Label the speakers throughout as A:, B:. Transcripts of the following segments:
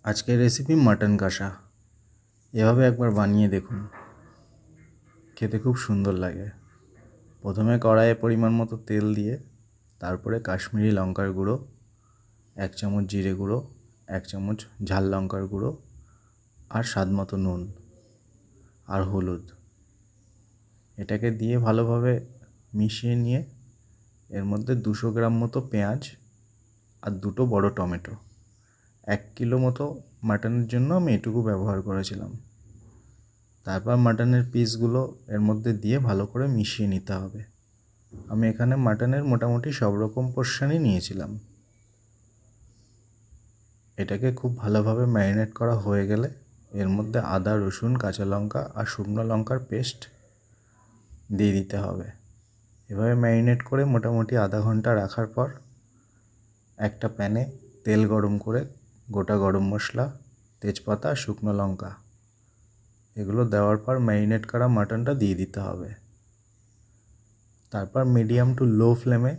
A: আজকের recipe mutton কষা। এভাবে একবার বানিয়ে দেখুন, খেতে খুব সুন্দর লাগে। প্রথমে কড়াইয়ে পরিমাণ মতো তেল দিয়ে তারপরে কাশ্মীরি লঙ্কার গুঁড়ো, 1 চামচ জিরে গুঁড়ো, 1 চামচ ঝাল লঙ্কার গুঁড়ো আর স্বাদ মতো নুন আর হলুদ, এটাকে দিয়ে ভালোভাবে মিশিয়ে নিয়ে এর মধ্যে 200 গ্রাম মতো পেঁয়াজ আর 2টো বড় টমেটো, 1 কিলো মতো মাটনের জন্য আমি এটুকু ব্যবহার করেছিলাম। তারপর মাটনের পিসগুলো এর মধ্যে দিয়ে ভালো করে মিশিয়ে নিতে হবে। আমি এখানে মাটনের মোটামুটি সব রকম পোরশনই নিয়েছিলাম। এটাকে খুব ভালোভাবে ম্যারিনেট করা হয়ে গেলে এর মধ্যে আদা, রসুন, কাঁচা লঙ্কা আর শুকনো লঙ্কার পেস্ট দিয়ে দিতে হবে। এভাবে ম্যারিনেট করে মোটামুটি আধা ঘন্টা রাখার পর একটা প্যানে তেল গরম করে গোটা গরম মশলা, তেজপাতা, শুকনো লঙ্কা এগুলো দেওয়ার পর ম্যারিনেট করা মাটনটা দিয়ে দিতে হবে। তারপর মিডিয়াম টু লো ফ্লেমে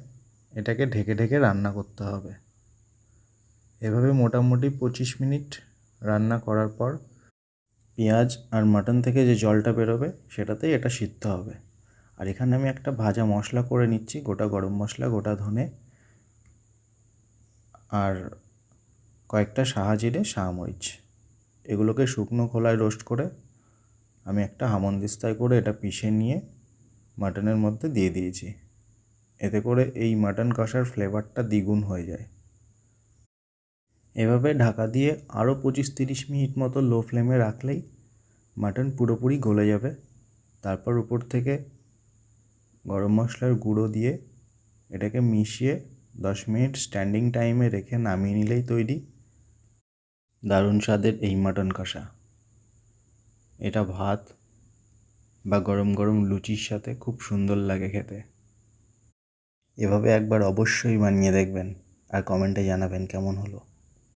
A: এটাকে ঢেকে ঢেকে রান্না করতে হবে। এভাবে মোটামুটি 25 মিনিট রান্না করার পর পেঁয়াজ আর মাটন থেকে যে জলটা বেরোবে সেটাতেই এটা সিদ্ধ হবে। আর এখানে আমি একটা ভাজা মশলা করে নিচ্ছি, গোটা গরম মশলা, গোটা ধনে আর কয়েকটা শাহজিরে, শাহমরিচ, এগুলোকে শুকনো খোলায় রোস্ট করে আমি একটা হামানদিস্তায় করে এটা পিষে নিয়ে মাটনের মধ্যে দিয়ে দিয়েছি। এতে করে এই মাটন কষার ফ্লেভারটা দ্বিগুণ হয়ে যায়। এভাবে ঢাকা দিয়ে আরও 25-30 মিনিট মতো লো ফ্লেমে রাখলেই মাটন পুরোপুরি গলে যাবে। তারপর উপর থেকে গরম মশলার গুঁড়ো দিয়ে এটাকে মিশিয়ে 10 মিনিট স্ট্যান্ডিং টাইমে রেখে নামিয়ে নিলেই তৈরি দারুণ স্বাদের এই মাটন কষা। এটা ভাত বা গরম গরম লুচির সাথে খুব সুন্দর লাগে খেতে। এভাবে একবার অবশ্যই বানিয়ে দেখবেন আর কমেন্টে জানাবেন কেমন হলো।